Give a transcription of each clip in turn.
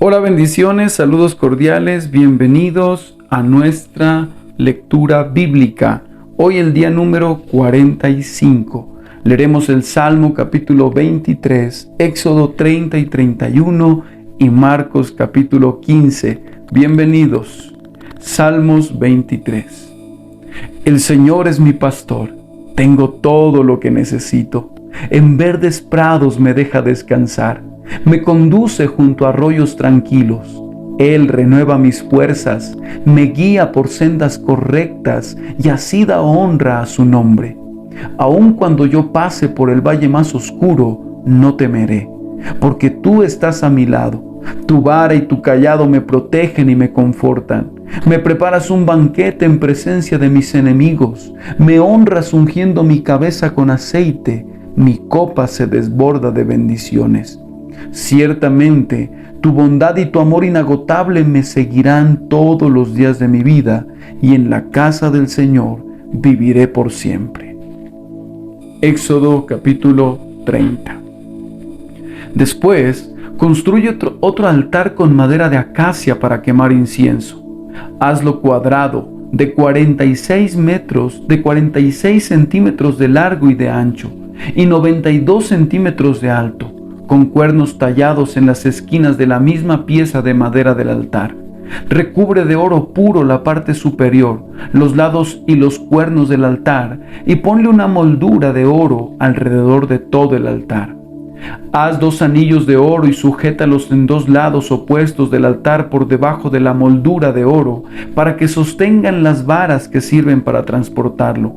Hola, bendiciones, saludos cordiales, bienvenidos a nuestra lectura bíblica. Hoy el día número 45. Leeremos el Salmo capítulo 23, Éxodo 30 y 31 y Marcos capítulo 15. Bienvenidos. Salmos 23. El Señor es mi pastor, tengo todo lo que necesito. En verdes prados me deja descansar. Me conduce junto a arroyos tranquilos. Él renueva mis fuerzas, me guía por sendas correctas y así da honra a su nombre. Aun cuando yo pase por el valle más oscuro, no temeré, porque tú estás a mi lado. Tu vara y tu cayado me protegen y me confortan. Me preparas un banquete en presencia de mis enemigos. Me honras ungiendo mi cabeza con aceite. Mi copa se desborda de bendiciones. Ciertamente, tu bondad y tu amor inagotable me seguirán todos los días de mi vida, y en la casa del Señor viviré por siempre. Éxodo capítulo 30. Después, construye otro altar con madera de acacia para quemar incienso. Hazlo cuadrado, de 46 metros, de 46 centímetros de largo y de ancho, y 92 centímetros de alto, con cuernos tallados en las esquinas de la misma pieza de madera del altar. Recubre de oro puro la parte superior, los lados y los cuernos del altar, y ponle una moldura de oro alrededor de todo el altar. Haz 2 anillos de oro y sujétalos en 2 lados opuestos del altar por debajo de la moldura de oro, para que sostengan las varas que sirven para transportarlo.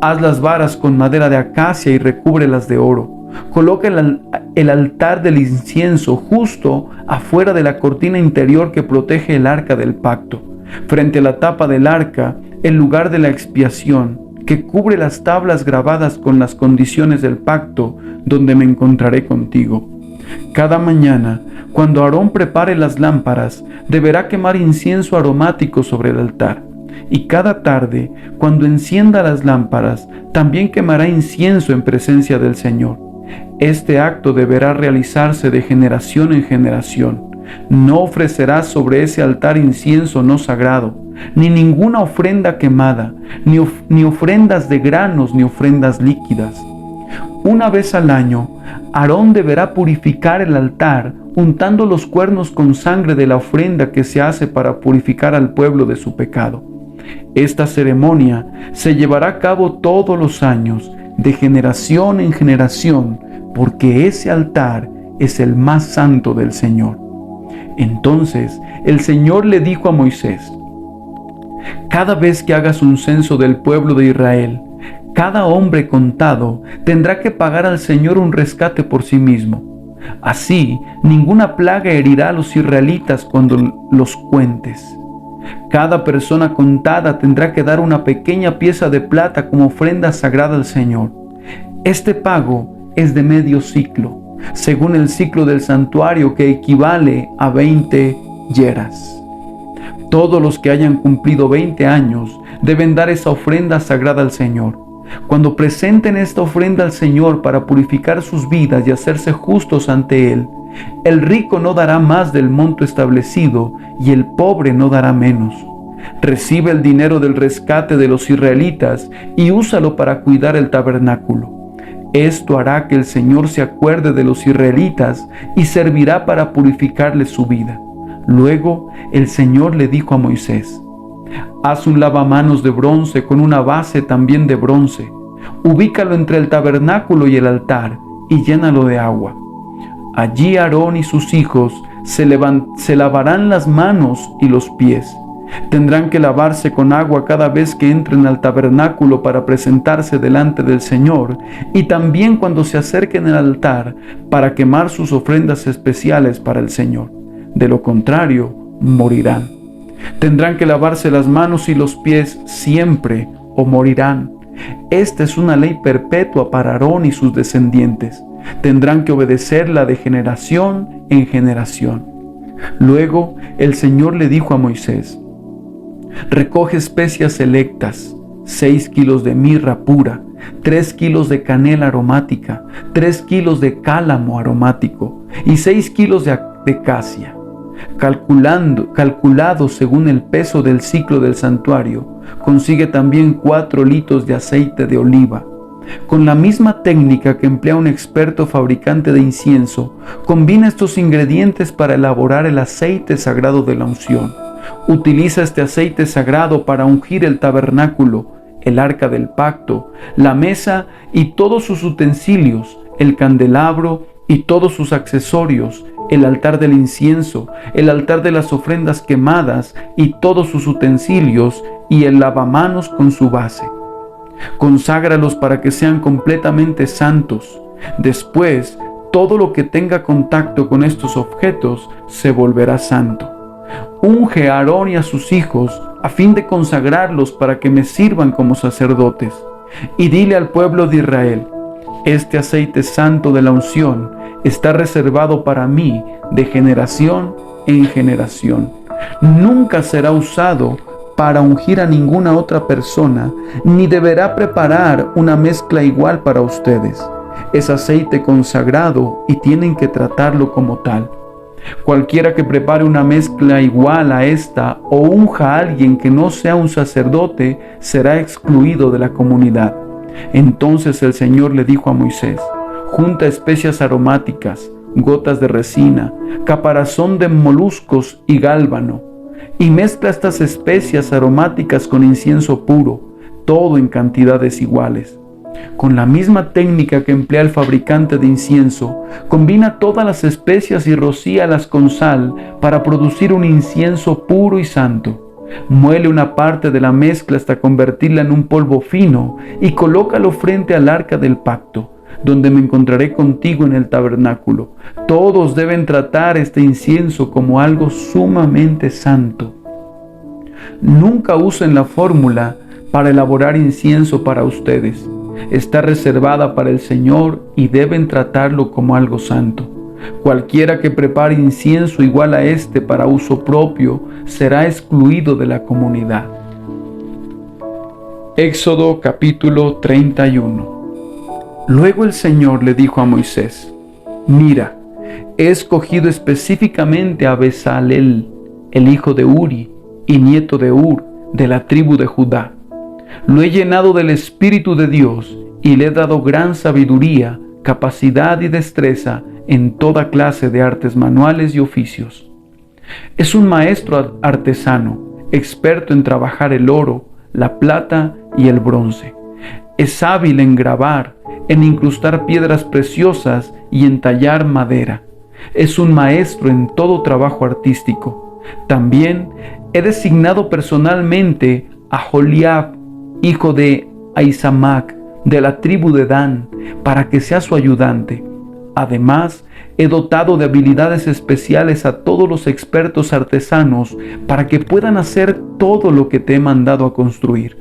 Haz las varas con madera de acacia y recúbrelas de oro. Coloca el altar del incienso justo afuera de la cortina interior que protege el arca del pacto, frente a la tapa del arca, el lugar de la expiación, que cubre las tablas grabadas con las condiciones del pacto, donde me encontraré contigo. Cada mañana, cuando Aarón prepare las lámparas, deberá quemar incienso aromático sobre el altar. Y cada tarde, cuando encienda las lámparas, también quemará incienso en presencia del Señor. Este acto deberá realizarse de generación en generación. No ofrecerás sobre ese altar incienso no sagrado, ni ninguna ofrenda quemada, ni ofrendas de granos, ni ofrendas líquidas. Una vez al año, Aarón deberá purificar el altar, untando los cuernos con sangre de la ofrenda que se hace para purificar al pueblo de su pecado. Esta ceremonia se llevará a cabo todos los años, de generación en generación, porque ese altar es el más santo del Señor. Entonces el Señor le dijo a Moisés: cada vez que hagas un censo del pueblo de Israel, cada hombre contado tendrá que pagar al Señor un rescate por sí mismo. Así, ninguna plaga herirá a los israelitas cuando los cuentes. Cada persona contada tendrá que dar una pequeña pieza de plata como ofrenda sagrada al Señor. Este pago es de medio ciclo, según el ciclo del santuario, que equivale a 20 yeras. Todos los que hayan cumplido 20 años deben dar esa ofrenda sagrada al Señor. Cuando presenten esta ofrenda al Señor para purificar sus vidas y hacerse justos ante Él, el rico no dará más del monto establecido y el pobre no dará menos. Recibe el dinero del rescate de los israelitas y úsalo para cuidar el tabernáculo. Esto hará que el Señor se acuerde de los israelitas y servirá para purificarles su vida. Luego el Señor le dijo a Moisés: haz un lavamanos de bronce con una base también de bronce. Ubícalo entre el tabernáculo y el altar y llénalo de agua. Allí Aarón y sus hijos se lavarán las manos y los pies. Tendrán que lavarse con agua cada vez que entren al tabernáculo para presentarse delante del Señor, y también cuando se acerquen al altar para quemar sus ofrendas especiales para el Señor. De lo contrario, morirán. Tendrán que lavarse las manos y los pies siempre o morirán. Esta es una ley perpetua para Aarón y sus descendientes. Tendrán que obedecerla de generación en generación. Luego el Señor le dijo a Moisés: recoge especias selectas, 6 kilos de mirra pura, 3 kilos de canela aromática, 3 kilos de cálamo aromático y 6 kilos de acacia. calculado según el peso del ciclo del santuario, consigue también 4 litros de aceite de oliva. Con la misma técnica que emplea un experto fabricante de incienso, combina estos ingredientes para elaborar el aceite sagrado de la unción. Utiliza este aceite sagrado para ungir el tabernáculo, el arca del pacto, la mesa y todos sus utensilios, el candelabro y todos sus accesorios, el altar del incienso, el altar de las ofrendas quemadas y todos sus utensilios, y el lavamanos con su base. Conságralos para que sean completamente santos. Después, todo lo que tenga contacto con estos objetos se volverá santo. Unge a Aarón y a sus hijos a fin de consagrarlos para que me sirvan como sacerdotes. Y dile al pueblo de Israel: este aceite santo de la unción está reservado para mí de generación en generación. Nunca será usado para ungir a ninguna otra persona, ni deberá preparar una mezcla igual para ustedes. Es aceite consagrado y tienen que tratarlo como tal. Cualquiera que prepare una mezcla igual a esta o unja a alguien que no sea un sacerdote será excluido de la comunidad. Entonces el Señor le dijo a Moisés: junta especias aromáticas, gotas de resina, caparazón de moluscos y gálbano, y mezcla estas especias aromáticas con incienso puro, todo en cantidades iguales. Con la misma técnica que emplea el fabricante de incienso, combina todas las especias y rocíalas con sal para producir un incienso puro y santo. Muele una parte de la mezcla hasta convertirla en un polvo fino y colócalo frente al arca del pacto, donde me encontraré contigo en el tabernáculo. Todos deben tratar este incienso como algo sumamente santo. Nunca usen la fórmula para elaborar incienso para ustedes. Está reservada para el Señor y deben tratarlo como algo santo. Cualquiera que prepare incienso igual a este para uso propio será excluido de la comunidad. Éxodo capítulo 31. Luego el Señor le dijo a Moisés: mira, he escogido específicamente a Bezalel, el hijo de Uri y nieto de Hur, de la tribu de Judá. Lo he llenado del Espíritu de Dios y le he dado gran sabiduría, capacidad y destreza en toda clase de artes manuales y oficios. Es un maestro artesano, experto en trabajar el oro, la plata y el bronce. Es hábil en grabar, en incrustar piedras preciosas y en tallar madera. Es un maestro en todo trabajo artístico. También he designado personalmente a Joliab, hijo de Ahisamac, de la tribu de Dan, para que sea su ayudante. Además, he dotado de habilidades especiales a todos los expertos artesanos para que puedan hacer todo lo que te he mandado a construir: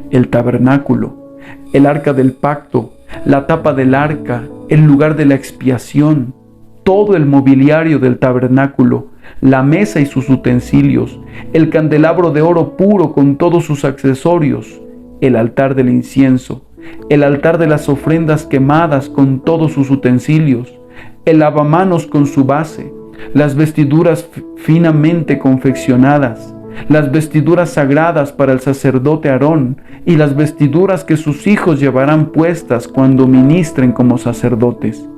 el tabernáculo, el arca del pacto, la tapa del arca, el lugar de la expiación, todo el mobiliario del tabernáculo, la mesa y sus utensilios, el candelabro de oro puro con todos sus accesorios, el altar del incienso, el altar de las ofrendas quemadas con todos sus utensilios, el lavamanos con su base, las vestiduras finamente confeccionadas, las vestiduras sagradas para el sacerdote Aarón y las vestiduras que sus hijos llevarán puestas cuando ministren como sacerdotes,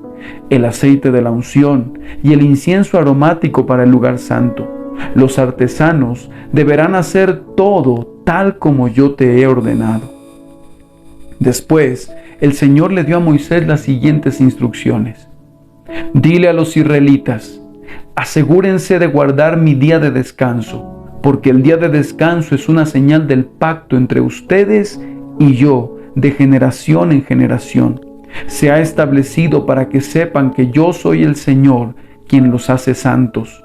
el aceite de la unción y el incienso aromático para el lugar santo. Los artesanos deberán hacer todo tal como yo te he ordenado. Después, el Señor le dio a Moisés las siguientes instrucciones: dile a los israelitas: asegúrense de guardar mi día de descanso, porque el día de descanso es una señal del pacto entre ustedes y yo de generación en generación. Se ha establecido para que sepan que yo soy el Señor, quien los hace santos.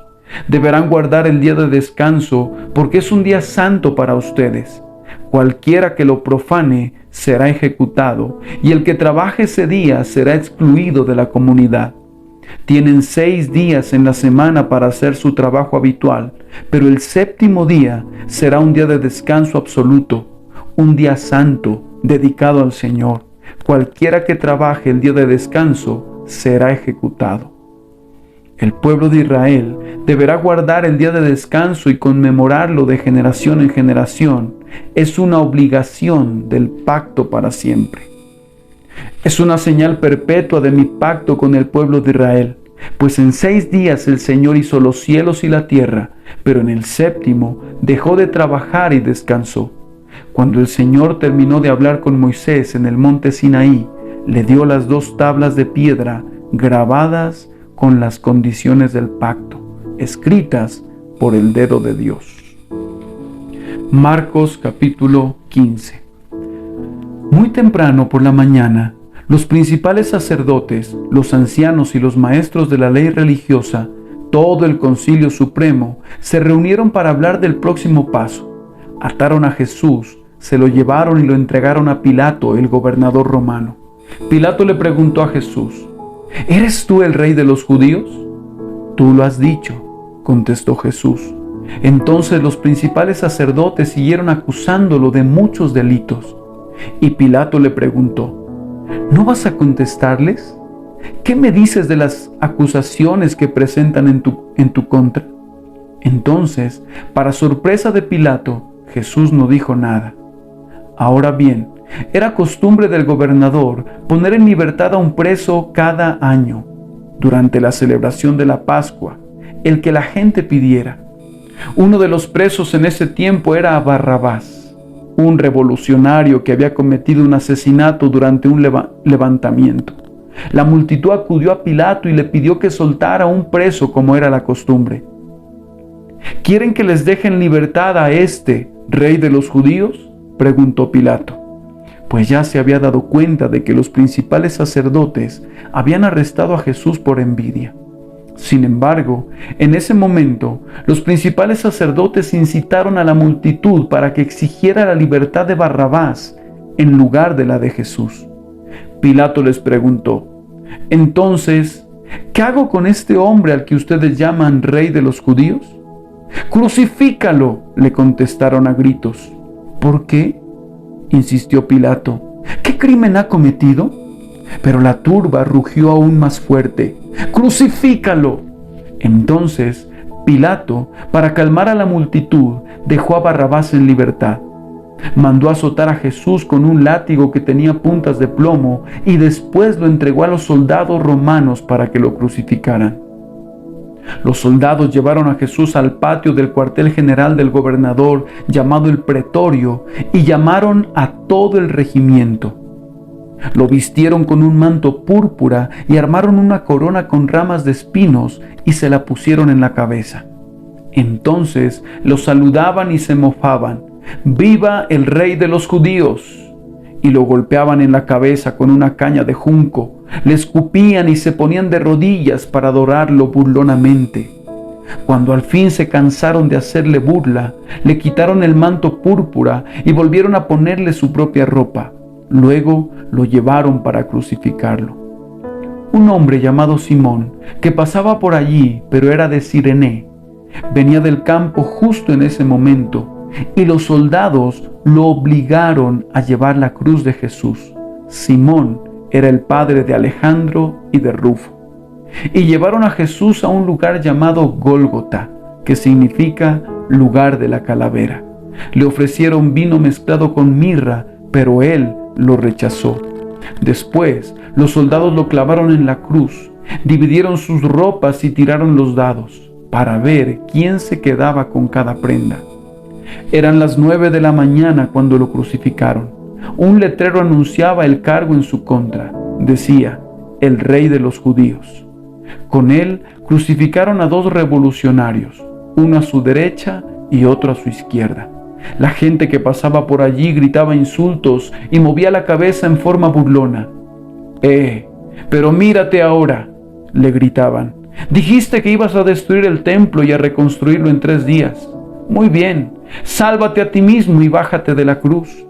Deberán guardar el día de descanso porque es un día santo para ustedes. Cualquiera que lo profane será ejecutado, y el que trabaje ese día será excluido de la comunidad. Tienen 6 días en la semana para hacer su trabajo habitual, pero el 7º día será un día de descanso absoluto, un día santo dedicado al Señor. Cualquiera que trabaje el día de descanso será ejecutado. El pueblo de Israel deberá guardar el día de descanso y conmemorarlo de generación en generación. Es una obligación del pacto para siempre. Es una señal perpetua de mi pacto con el pueblo de Israel, pues en 6 días el Señor hizo los cielos y la tierra, pero en el séptimo dejó de trabajar y descansó. Cuando el Señor terminó de hablar con Moisés en el monte Sinaí, le dio las 2 tablas de piedra grabadas con las condiciones del pacto, escritas por el dedo de Dios. Marcos capítulo 15. Muy temprano por la mañana, los principales sacerdotes, los ancianos y los maestros de la ley religiosa, todo el Concilio Supremo, se reunieron para hablar del próximo paso. Ataron a Jesús, se lo llevaron y lo entregaron a Pilato, el gobernador romano. Pilato le preguntó a Jesús: ¿Eres tú el rey de los judíos? Tú lo has dicho, contestó Jesús. Entonces los principales sacerdotes siguieron acusándolo de muchos delitos. Y Pilato le preguntó: ¿No vas a contestarles? ¿Qué me dices de las acusaciones que presentan en tu contra? Entonces, para sorpresa de Pilato, Jesús no dijo nada. Ahora bien, era costumbre del gobernador poner en libertad a un preso cada año, durante la celebración de la Pascua, el que la gente pidiera. Uno de los presos en ese tiempo era Barrabás, un revolucionario que había cometido un asesinato durante un levantamiento. La multitud acudió a Pilato y le pidió que soltara a un preso como era la costumbre. ¿Quieren que les dejen libertad a este rey de los judíos?, preguntó Pilato, pues ya se había dado cuenta de que los principales sacerdotes habían arrestado a Jesús por envidia. Sin embargo, en ese momento, los principales sacerdotes incitaron a la multitud para que exigiera la libertad de Barrabás en lugar de la de Jesús. Pilato les preguntó: entonces, ¿qué hago con este hombre al que ustedes llaman rey de los judíos? ¡Crucifícalo!, le contestaron a gritos. ¿Por qué?, insistió Pilato. ¿Qué crimen ha cometido? Pero la turba rugió aún más fuerte: ¡Crucifícalo! Entonces Pilato, para calmar a la multitud, dejó a Barrabás en libertad. Mandó azotar a Jesús con un látigo que tenía puntas de plomo y después lo entregó a los soldados romanos para que lo crucificaran. Los soldados llevaron a Jesús al patio del cuartel general del gobernador, llamado el Pretorio, y llamaron a todo el regimiento. Lo vistieron con un manto púrpura y armaron una corona con ramas de espinos y se la pusieron en la cabeza. Entonces lo saludaban y se mofaban: ¡Viva el rey de los judíos! Y lo golpeaban en la cabeza con una caña de junco, le escupían y se ponían de rodillas para adorarlo burlonamente. Cuando al fin se cansaron de hacerle burla, le quitaron el manto púrpura y volvieron a ponerle su propia ropa. Luego lo llevaron para crucificarlo. Un hombre llamado Simón, que pasaba por allí, pero era de Cirene, venía del campo justo en ese momento, y los soldados lo obligaron a llevar la cruz de Jesús. Simón era el padre de Alejandro y de Rufo. Y llevaron a Jesús a un lugar llamado Gólgota, que significa lugar de la calavera. Le ofrecieron vino mezclado con mirra, pero él lo rechazó. Después, los soldados lo clavaron en la cruz, dividieron sus ropas y tiraron los dados, para ver quién se quedaba con cada prenda. Eran las 9 de la mañana cuando lo crucificaron. Un letrero anunciaba el cargo en su contra. Decía: el rey de los judíos. Con él crucificaron a 2 revolucionarios, uno a su derecha y otro a su izquierda. La gente que pasaba por allí gritaba insultos y movía la cabeza en forma burlona. Pero mírate ahora!, le gritaban. Dijiste que ibas a destruir el templo y a reconstruirlo en 3 días. Muy bien, sálvate a ti mismo y bájate de la cruz.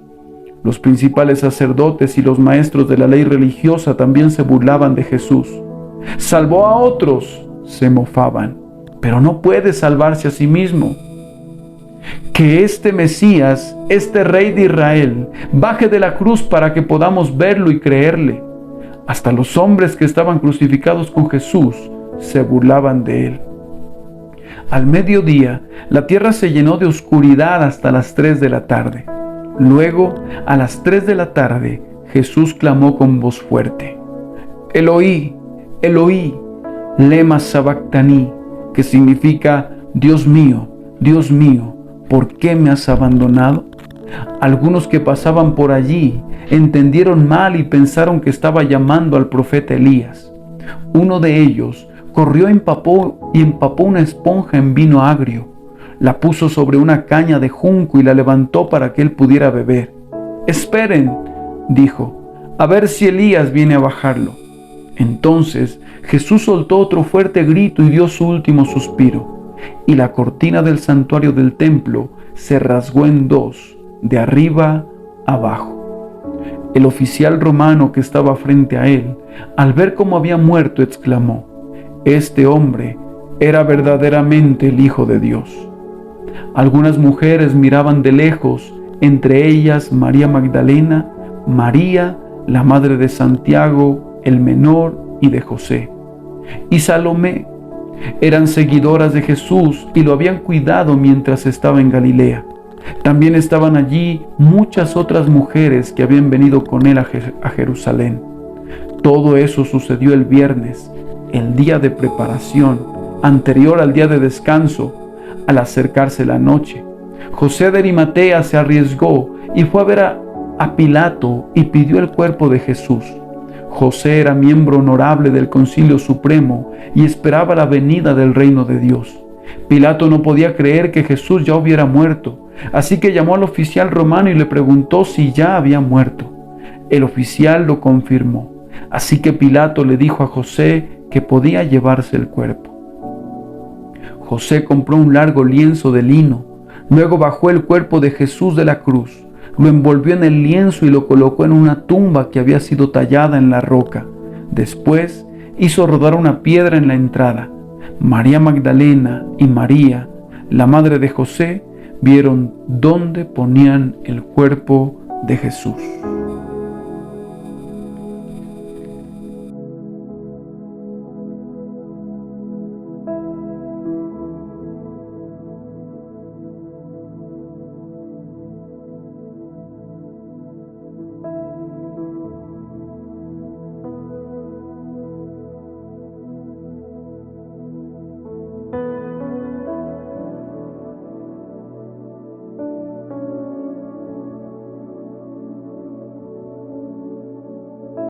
Los principales sacerdotes y los maestros de la ley religiosa también se burlaban de Jesús. Salvó a otros, se mofaban, pero no puede salvarse a sí mismo. Que este Mesías, este Rey de Israel, baje de la cruz para que podamos verlo y creerle. Hasta los hombres que estaban crucificados con Jesús se burlaban de él. Al mediodía, la tierra se llenó de oscuridad hasta las 3 de la tarde. Luego, a las 3 de la tarde, Jesús clamó con voz fuerte: Eloí, Eloí, lema sabactani, que significa: Dios mío, ¿por qué me has abandonado? Algunos que pasaban por allí entendieron mal y pensaron que estaba llamando al profeta Elías. Uno de ellos corrió y empapó una esponja en vino agrio, la puso sobre una caña de junco y la levantó para que él pudiera beber. «Esperen», dijo, «a ver si Elías viene a bajarlo». Entonces Jesús soltó otro fuerte grito y dio su último suspiro, y la cortina del santuario del templo se rasgó en dos, de arriba abajo. El oficial romano que estaba frente a él, al ver cómo había muerto, exclamó: «Este hombre era verdaderamente el Hijo de Dios». Algunas mujeres miraban de lejos, entre ellas María Magdalena, María, la madre de Santiago, el menor, y de José, y Salomé. Eran seguidoras de Jesús y lo habían cuidado mientras estaba en Galilea. También estaban allí muchas otras mujeres que habían venido con él a Jerusalén. Todo eso sucedió el viernes, el día de preparación, anterior al día de descanso. Al acercarse la noche, José de Arimatea se arriesgó y fue a ver a Pilato y pidió el cuerpo de Jesús. José era miembro honorable del Concilio Supremo y esperaba la venida del reino de Dios. Pilato no podía creer que Jesús ya hubiera muerto, así que llamó al oficial romano y le preguntó si ya había muerto. El oficial lo confirmó, así que Pilato le dijo a José que podía llevarse el cuerpo. José compró un largo lienzo de lino, luego bajó el cuerpo de Jesús de la cruz, lo envolvió en el lienzo y lo colocó en una tumba que había sido tallada en la roca. Después hizo rodar una piedra en la entrada. María Magdalena y María, la madre de José, vieron dónde ponían el cuerpo de Jesús.